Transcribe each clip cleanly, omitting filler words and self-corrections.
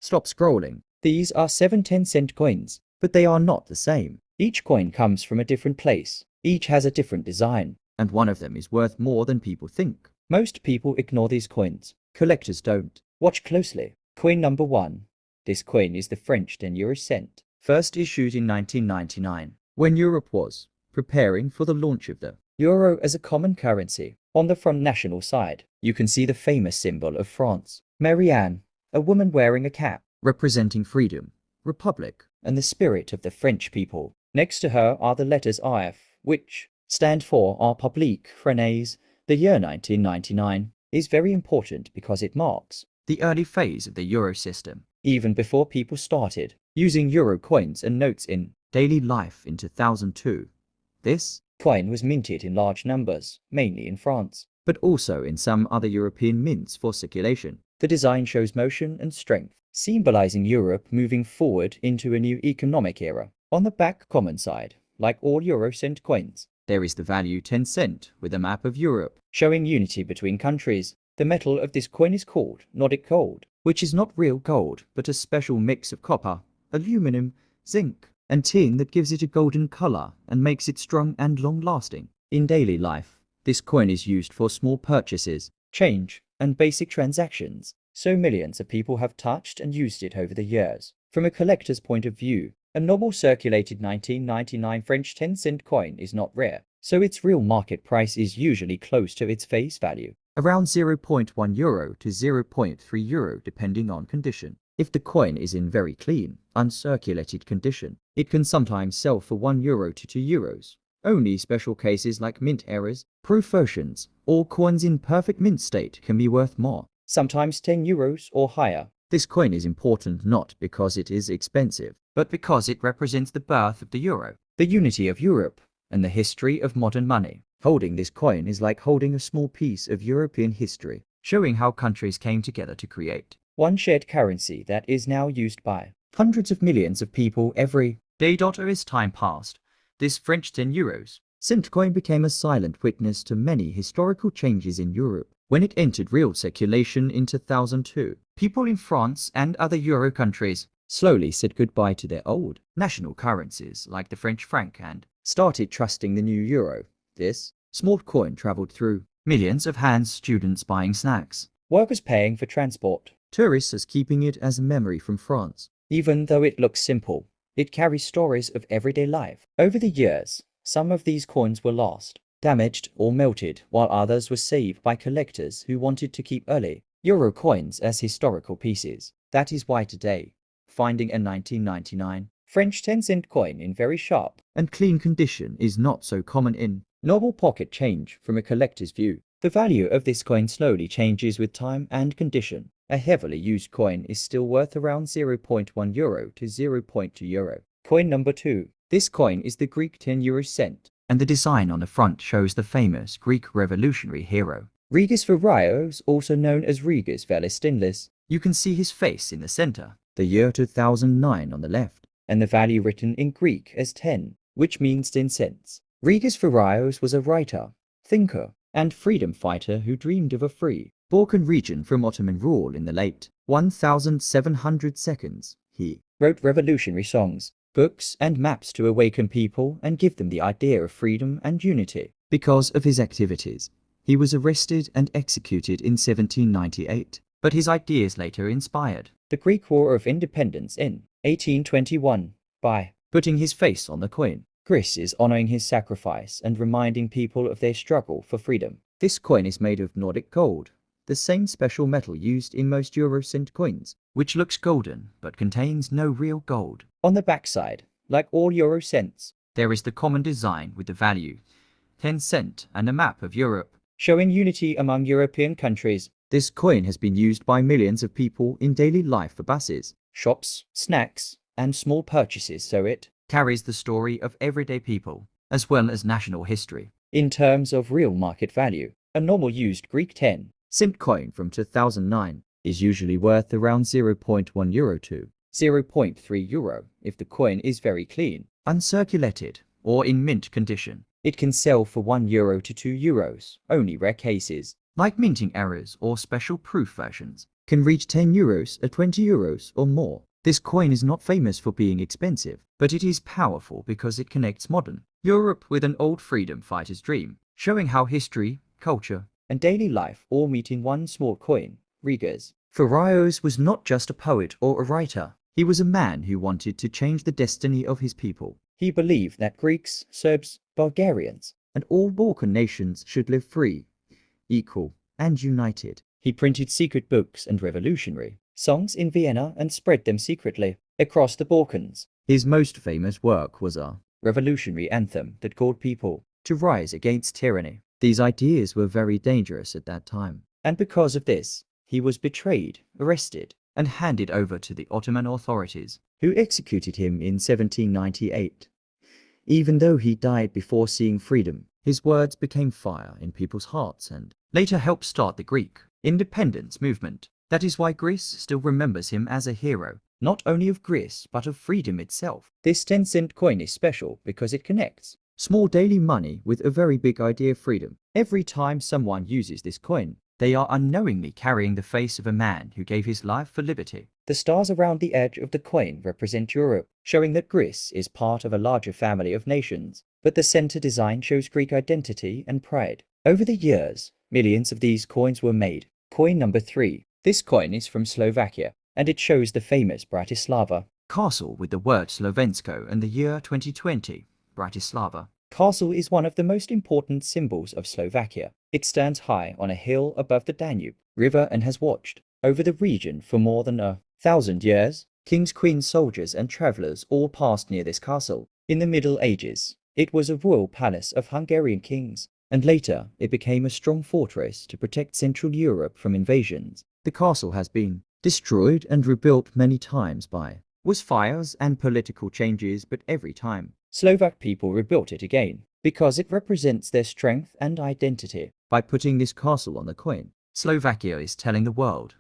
Stop scrolling. These are 7 10-cent coins, but they are not the same. Each coin comes from a different place. Each has a different design, and one of them is worth more than people think. Most people ignore these coins. Collectors don't. Watch closely. Coin number 1. This coin is the French 10 euro cent, first issued in 1999, when Europe was preparing for the launch of the euro as a common currency. On the front national side, you can see the famous symbol of France, Marianne, a woman wearing a cap, representing freedom, republic, and the spirit of the French people. Next to her are the letters IF, which stand for En Publique Française. The year 1999 is very important because it marks the early phase of the euro system, even before people started using euro coins and notes in daily life in 2002. This coin was minted in large numbers, mainly in France, but also in some other European mints for circulation. The design shows motion and strength, symbolizing Europe moving forward into a new economic era. On the back common side, like all euro cent coins, there is the value 10 cent with a map of Europe, showing unity between countries. The metal of this coin is called Nordic gold, which is not real gold, but a special mix of copper, aluminum, zinc, and tin that gives it a golden color and makes it strong and long-lasting. In daily life, this coin is used for small purchases, change, and basic transactions, so millions of people have touched and used it over the years. From a collector's point of view, a normal circulated 1999 French 10-cent coin is not rare, so its real market price is usually close to its face value, around 0.1 euro to 0.3 euro depending on condition. If the coin is in very clean, uncirculated condition, it can sometimes sell for 1 euro to 2 euros. Only special cases like mint errors, proof versions, or coins in perfect mint state can be worth more, sometimes 10 euros or higher. This coin is important not because it is expensive, but because it represents the birth of the euro, the unity of Europe, and the history of modern money. Holding this coin is like holding a small piece of European history, showing how countries came together to create one shared currency that is now used by hundreds of millions of people every day. As time passed, this French 10 euros cent coin became a silent witness to many historical changes in Europe. When it entered real circulation in 2002, people in France and other euro countries slowly said goodbye to their old national currencies like the French franc and started trusting the new euro. This small coin traveled through millions of hands, students buying snacks, workers paying for transport, tourists as keeping it as a memory from France. Even though it looks simple, it carries stories of everyday life. Over the years, some of these coins were lost, damaged, or melted, while others were saved by collectors who wanted to keep early euro coins as historical pieces. That is why today, finding a 1999 French 10-cent coin in very sharp and clean condition is not so common in normal pocket change. From a collector's view, the value of this coin slowly changes with time and condition. A heavily used coin is still worth around 0.1 euro to 0.2 euro. Coin number 2. This coin is the Greek 10 euro cent, and the design on the front shows the famous Greek revolutionary hero, Regis Virios, also known as Regis Velistinis. You can see his face in the center, the year 2009 on the left, and the value written in Greek as 10, which means 10 cents. Regis Virios was a writer, thinker, and freedom fighter who dreamed of a free Balkan region from Ottoman rule in the late 1700s. He wrote revolutionary songs, books, and maps to awaken people and give them the idea of freedom and unity. Because of his activities, he was arrested and executed in 1798, but his ideas later inspired the Greek War of Independence in 1821 by putting his face on the coin. Chris is honoring his sacrifice and reminding people of their struggle for freedom. This coin is made of Nordic gold, the same special metal used in most euro cent coins, which looks golden but contains no real gold. On the backside, like all euro cents, there is the common design with the value 10 cent and a map of Europe, showing unity among European countries. This coin has been used by millions of people in daily life for buses, shops, snacks, and small purchases, so it carries the story of everyday people, as well as national history. In terms of real market value, a normal used Greek 10 cent coin from 2009 is usually worth around 0.1 euro to 0.3 euro if the coin is very clean, uncirculated, or in mint condition. It can sell for 1 euro to 2 euros, only rare cases, like minting errors or special proof versions, can reach 10 euros or 20 euros or more. This coin is not famous for being expensive, but it is powerful because it connects modern Europe with an old freedom fighter's dream, showing how history, culture, and daily life all meet in one small coin, Rigas. Faraios was not just a poet or a writer. He was a man who wanted to change the destiny of his people. He believed that Greeks, Serbs, Bulgarians, and all Balkan nations should live free, equal, and united. He printed secret books and revolutionary songs in Vienna and spread them secretly across the Balkans. His most famous work was a revolutionary anthem that called people to rise against tyranny. These ideas were very dangerous at that time, and because of this, he was betrayed, arrested, and handed over to the Ottoman authorities, who executed him in 1798. Even though he died before seeing freedom, his words became fire in people's hearts and later helped start the Greek independence movement. That is why Greece still remembers him as a hero, not only of Greece but of freedom itself. This 10-cent coin is special because it connects small daily money with a very big idea of freedom. Every time someone uses this coin, they are unknowingly carrying the face of a man who gave his life for liberty. The stars around the edge of the coin represent Europe, showing that Greece is part of a larger family of nations. But the center design shows Greek identity and pride. Over the years, millions of these coins were made. Coin number 3. This coin is from Slovakia, and it shows the famous Bratislava castle with the word Slovensko and the year 2020, Bratislava. Castle is one of the most important symbols of Slovakia. It stands high on a hill above the Danube River and has watched over the region for more than 1,000 years. Kings, queens, soldiers, and travelers all passed near this castle. In the Middle Ages, it was a royal palace of Hungarian kings, and later it became a strong fortress to protect Central Europe from invasions. The castle has been destroyed and rebuilt many times by fires and political changes, but every time Slovak people rebuilt it again because it represents their strength and identity. By putting this castle on the coin, Slovakia is telling the world,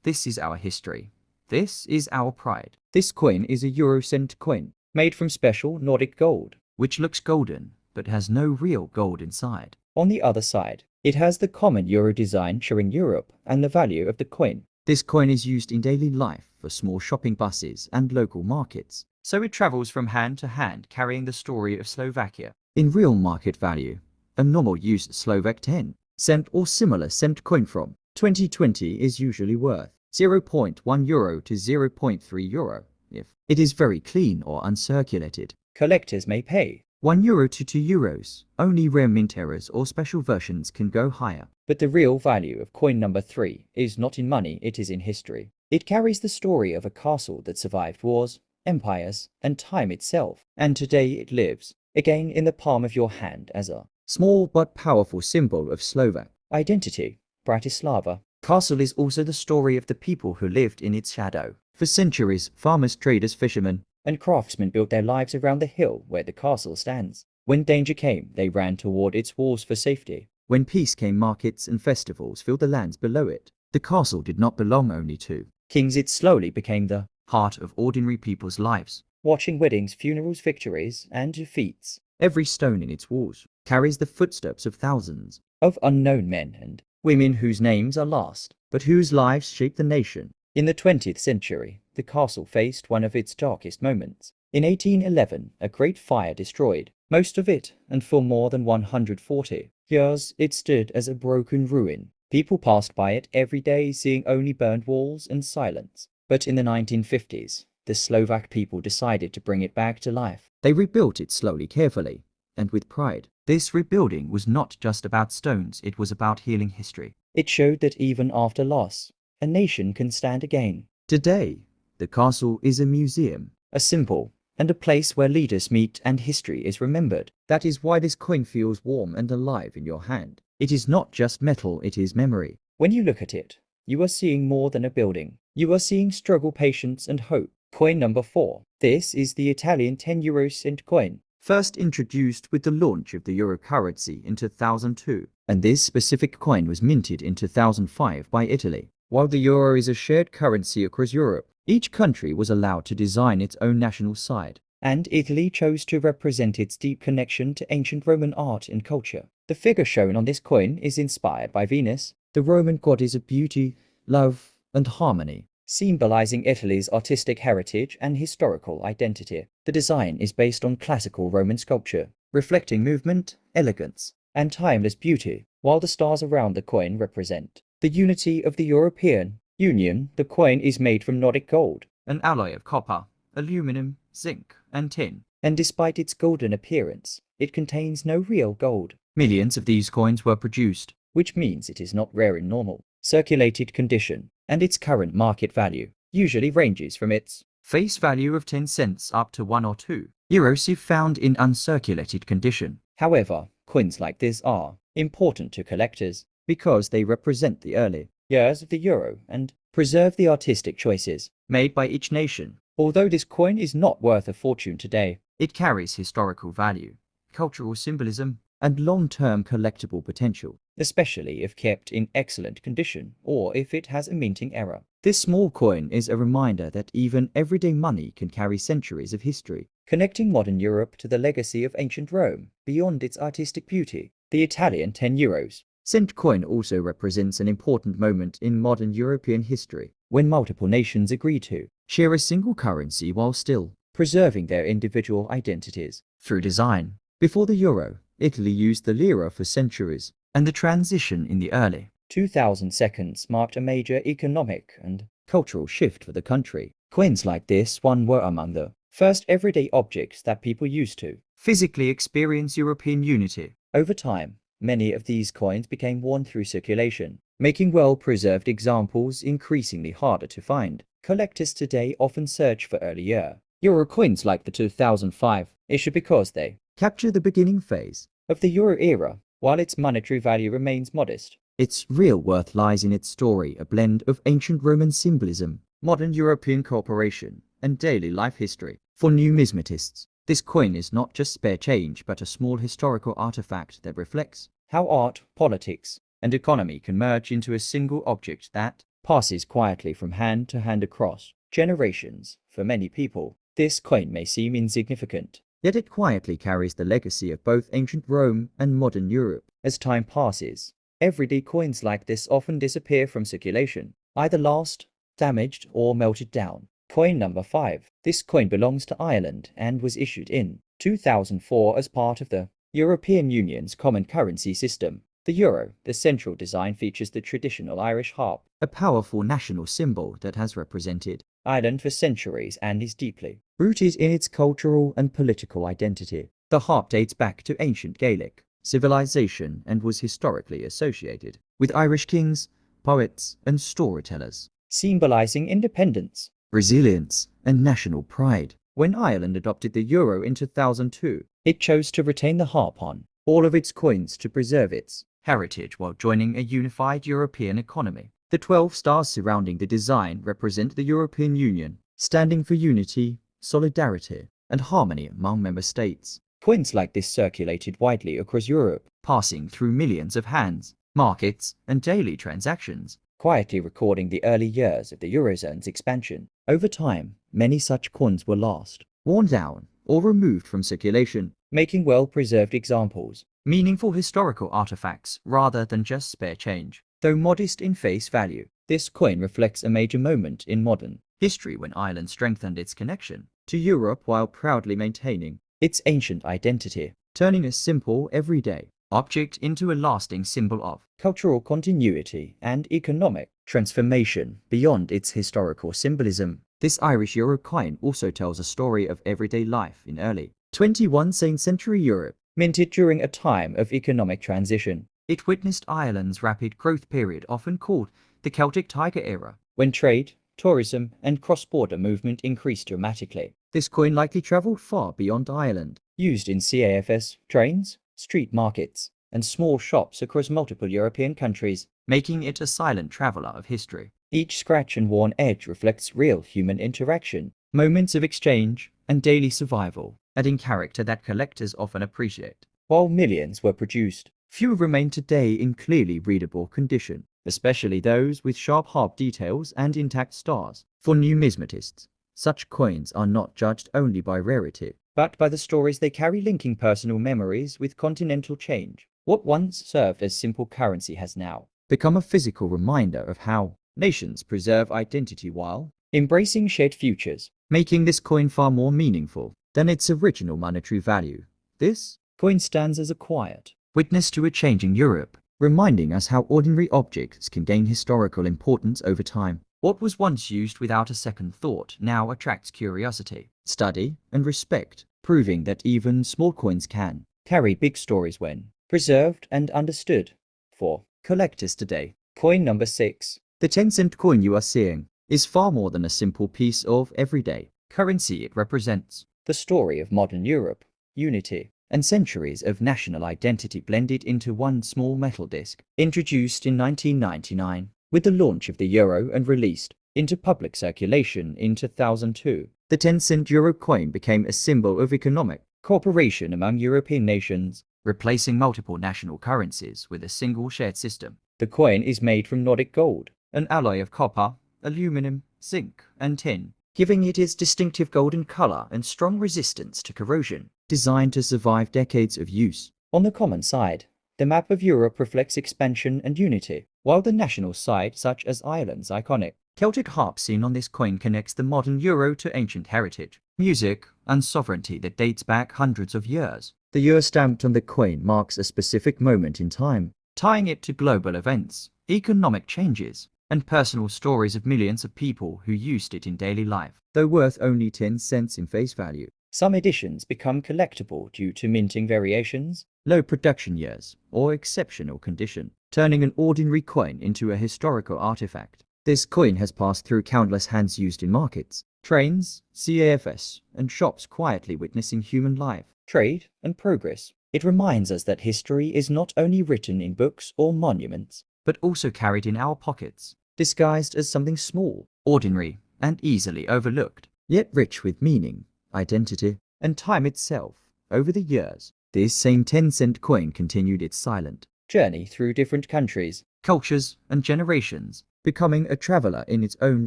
this is our history. This is our pride. This coin is a Eurocent coin made from special Nordic gold, which looks golden but has no real gold inside. On the other side, it has the common euro design showing Europe and the value of the coin. This coin is used in daily life for small shopping buses and local markets, so it travels from hand to hand carrying the story of Slovakia. In real market value, a normal used Slovak 10-cent or similar cent coin from 2020 is usually worth 0.1 euro to 0.3 euro if it is very clean or uncirculated. Collectors may pay 1 euro to 2 euros. Only rare mint errors or special versions can go higher. But the real value of coin number 3 is not in money, it is in history. It carries the story of a castle that survived wars, empires, and time itself. And today it lives, again in the palm of your hand as a small but powerful symbol of Slovak identity. Bratislava Castle is also the story of the people who lived in its shadow. For centuries, farmers, traders, fishermen, and craftsmen built their lives around the hill where the castle stands. When danger came, they ran toward its walls for safety. When peace came, markets and festivals filled the lands below it. The castle did not belong only to kings, it slowly became the heart of ordinary people's lives. Watching weddings, funerals, victories, and defeats, every stone in its walls carries the footsteps of thousands of unknown men and women whose names are lost, but whose lives shaped the nation. In the 20th century, the castle faced one of its darkest moments. In 1811, a great fire destroyed most of it, and for more than 140 years, it stood as a broken ruin. People passed by it every day, seeing only burned walls and silence. But in the 1950s, the Slovak people decided to bring it back to life. They rebuilt it slowly, carefully, and with pride. This rebuilding was not just about stones, it was about healing history. It showed that even after loss, a nation can stand again. Today, the castle is a museum, a symbol, and a place where leaders meet and history is remembered. That is why this coin feels warm and alive in your hand. It is not just metal, it is memory. When you look at it, you are seeing more than a building. You are seeing struggle, patience, and hope. Coin number 4. This is the Italian 10 euro cent coin, first introduced with the launch of the euro currency in 2002. And this specific coin was minted in 2005 by Italy. While the euro is a shared currency across Europe, each country was allowed to design its own national side, and Italy chose to represent its deep connection to ancient Roman art and culture. The figure shown on this coin is inspired by Venus, the Roman goddess of beauty, love, and harmony, symbolizing Italy's artistic heritage and historical identity. The design is based on classical Roman sculpture, reflecting movement, elegance, and timeless beauty, while the stars around the coin represent the unity of the European Union. The coin is made from Nordic gold, an alloy of copper, aluminum, zinc, and tin, and despite its golden appearance, it contains no real gold. Millions of these coins were produced, which means it is not rare in normal, circulated condition, and its current market value usually ranges from its face value of 10 cents up to 1 or 2 euros if found in uncirculated condition. However, coins like this are important to collectors because they represent the early years of the euro and preserve the artistic choices made by each nation. Although this coin is not worth a fortune today, it carries historical value, cultural symbolism, and long-term collectible potential, especially if kept in excellent condition or if it has a minting error. This small coin is a reminder that even everyday money can carry centuries of history, connecting modern Europe to the legacy of ancient Rome. Beyond its artistic beauty, the Italian 10 euros cent coin also represents an important moment in modern European history, when multiple nations agree to share a single currency while still preserving their individual identities through design. Before the euro, Italy used the lira for centuries, and the transition in the early 2000s marked a major economic and cultural shift for the country. Coins like this one were among the first everyday objects that people used to physically experience European unity. Over time, many of these coins became worn through circulation, making well-preserved examples increasingly harder to find. Collectors today often search for earlier euro coins like the 2005 issue because they capture the beginning phase of the euro era. While its monetary value remains modest, its real worth lies in its story, a blend of ancient Roman symbolism, modern European cooperation, and daily life history. For numismatists, this coin is not just spare change but a small historical artifact that reflects how art, politics, and economy can merge into a single object that passes quietly from hand to hand across generations. For many people, this coin may seem insignificant, yet it quietly carries the legacy of both ancient Rome and modern Europe. As time passes, everyday coins like this often disappear from circulation, either lost, damaged, or melted down. Coin number 5. This coin belongs to Ireland and was issued in 2004 as part of the European Union's common currency system. The euro, the central design features the traditional Irish harp, a powerful national symbol that has represented Ireland for centuries and is deeply rooted in its cultural and political identity. The harp dates back to ancient Gaelic civilization and was historically associated with Irish kings, poets, and storytellers, symbolizing independence, resilience, and national pride. When Ireland adopted the euro in 2002, it chose to retain the harp on all of its coins to preserve its heritage while joining a unified European economy. The 12 stars surrounding the design represent the European Union, standing for unity, solidarity, and harmony among member states. Coins like this circulated widely across Europe, passing through millions of hands, markets, and daily transactions, quietly recording the early years of the Eurozone's expansion. Over time, many such coins were lost, worn down, or removed from circulation, making well-preserved examples meaningful historical artifacts rather than just spare change. Though modest in face value, this coin reflects a major moment in modern history when Ireland strengthened its connection to Europe while proudly maintaining its ancient identity, turning a simple, everyday object into a lasting symbol of cultural continuity and economic transformation. Beyond its historical symbolism, this Irish euro coin also tells a story of everyday life in early 21st century Europe. Minted during a time of economic transition, it witnessed Ireland's rapid growth period, often called the Celtic Tiger era, when trade, tourism, and cross-border movement increased dramatically. This coin likely traveled far beyond Ireland, used in CAFS, trains, street markets, and small shops across multiple European countries, making it a silent traveler of history. Each scratch and worn edge reflects real human interaction, moments of exchange, and daily survival, adding character that collectors often appreciate. While millions were produced, few remain today in clearly readable condition, especially those with sharp harp details and intact stars. For numismatists, such coins are not judged only by rarity, but by the stories they carry, linking personal memories with continental change. What once served as simple currency has now become a physical reminder of how Nations preserve identity while embracing shared futures, making this coin far more meaningful than its original monetary value. This coin stands as a quiet witness to a changing Europe, reminding us how ordinary objects can gain historical importance over time. What was once used without a second thought now attracts curiosity, study, and respect, proving that even small coins can carry big stories when preserved and understood. For collectors today, coin number 6. The 10-cent coin you are seeing is far more than a simple piece of everyday currency. It represents the story of modern Europe, unity, and centuries of national identity blended into one small metal disc. Introduced in 1999 with the launch of the euro and released into public circulation in 2002, the 10-cent euro coin became a symbol of economic cooperation among European nations, replacing multiple national currencies with a single shared system. The coin is made from Nordic gold, an alloy of copper, aluminum, zinc, and tin, giving it its distinctive golden color and strong resistance to corrosion, designed to survive decades of use. On the common side, the map of Europe reflects expansion and unity, while the national side, such as Ireland's iconic Celtic harp seen on this coin, connects the modern euro to ancient heritage, music, and sovereignty that dates back hundreds of years. The year stamped on the coin marks a specific moment in time, tying it to global events, economic changes, and personal stories of millions of people who used it in daily life. Though worth only 10 cents in face value, some editions become collectible due to minting variations, low production years, or exceptional condition, turning an ordinary coin into a historical artifact. This coin has passed through countless hands, used in markets, trains, CAFs, and shops, quietly witnessing human life, trade, and progress. It reminds us that history is not only written in books or monuments, but also carried in our pockets, disguised as something small, ordinary, and easily overlooked, yet rich with meaning, identity, and time itself. Over the years, this same 10-cent coin continued its silent journey through different countries, cultures, and generations, becoming a traveler in its own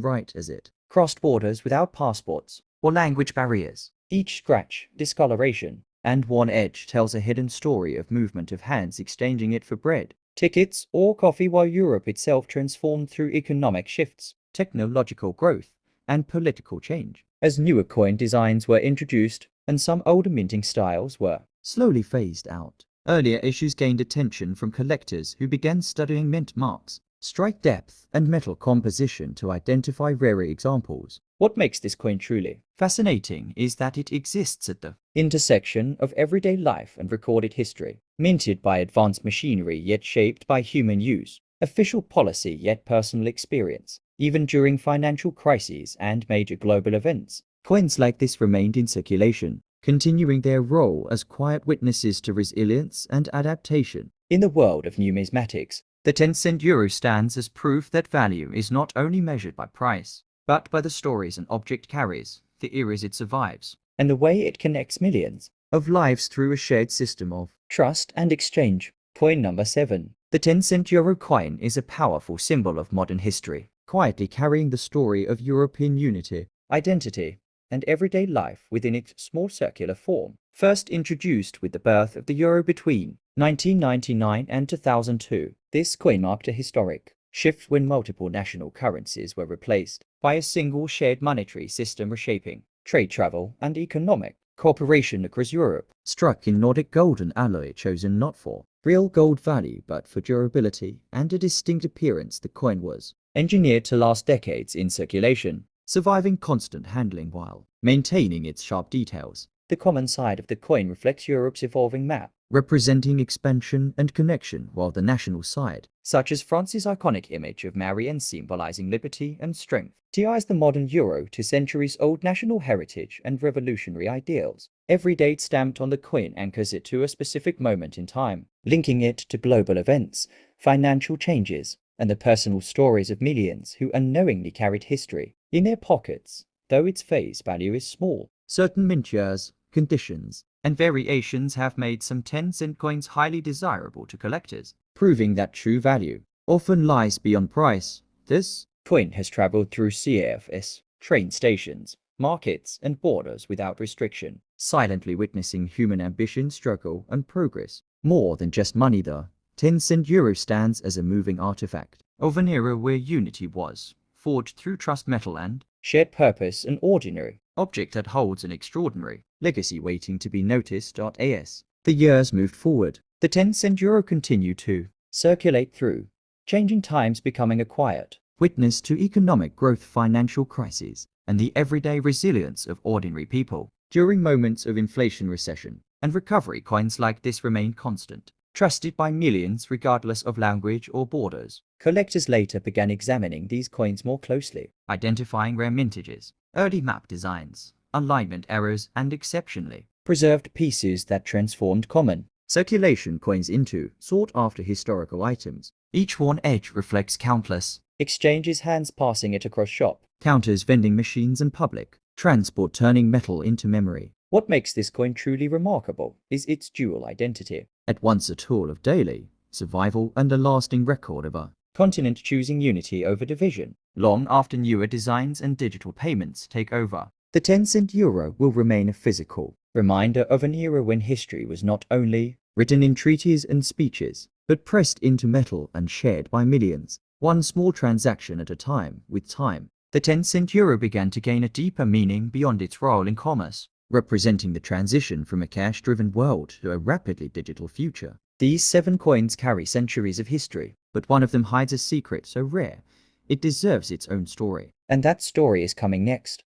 right as it crossed borders without passports or language barriers. Each scratch, discoloration, and worn edge tells a hidden story of movement of hands exchanging it for bread, tickets, or coffee, while Europe itself transformed through economic shifts, technological growth, and political change. As newer coin designs were introduced, and some older minting styles were slowly phased out, earlier issues gained attention from collectors who began studying mint marks, strike depth, and metal composition to identify rarer examples. What makes this coin truly fascinating is that it exists at the intersection of everyday life and recorded history, minted by advanced machinery yet shaped by human use, official policy yet personal experience. Even during financial crises and major global events, coins like this remained in circulation, continuing their role as quiet witnesses to resilience and adaptation. In the world of numismatics, the 10-cent euro stands as proof that value is not only measured by price, but by the stories an object carries, the eras it survives, and the way it connects millions of lives through a shared system of trust and exchange. Coin number 7. The 10-cent euro coin is a powerful symbol of modern history, quietly carrying the story of European unity, identity, and everyday life within its small circular form. First introduced with the birth of the euro between 1999 and 2002, this coin marked a historic shift when multiple national currencies were replaced by a single shared monetary system, reshaping trade, travel, and economic cooperation across Europe. Struck in Nordic golden alloy chosen not for real gold value but for durability and a distinct appearance, the coin was engineered to last decades in circulation, surviving constant handling while maintaining its sharp details. The common side of the coin reflects Europe's evolving map, representing expansion and connection, while the national side, such as France's iconic image of Marianne symbolizing liberty and strength, ties the modern euro to centuries-old national heritage and revolutionary ideals. Every date stamped on the coin anchors it to a specific moment in time, linking it to global events, financial changes, and the personal stories of millions who unknowingly carried history in their pockets. Though its face value is small, certain mint years, conditions, and variations have made some 10-cent coins highly desirable to collectors, proving that true value often lies beyond price. This coin has traveled through CAFs, train stations, markets, and borders without restriction, silently witnessing human ambition, struggle, and progress. More than just money, though, 10-cent euro stands as a moving artifact of an era where unity was forged through trust metal and shared purpose, an ordinary object that holds an extraordinary legacy waiting to be noticed. As the years moved forward, the 10-cent euro continued to circulate through changing times, becoming a quiet witness to economic growth, financial crises, and the everyday resilience of ordinary people. During moments of inflation, recession, and recovery, coins like this remained constant, trusted by millions regardless of language or borders. Collectors later began examining these coins more closely, identifying rare mintages, early map designs, alignment errors, and exceptionally preserved pieces that transformed common circulation coins into sought-after historical items. Each worn edge reflects countless exchanges, hands passing it across shop counters, vending machines, and public transport, turning metal into memory. What makes this coin truly remarkable is its dual identity. At once a tool of daily survival and a lasting record of a continent choosing unity over division. Long after newer designs and digital payments take over, the 10-cent euro will remain a physical reminder of an era when history was not only written in treaties and speeches, but pressed into metal and shared by millions, one small transaction at a time. With time, the 10-cent euro began to gain a deeper meaning beyond its role in commerce, representing the transition from a cash-driven world to a rapidly digital future. These 7 coins carry centuries of history, but one of them hides a secret so rare, it deserves its own story. And that story is coming next.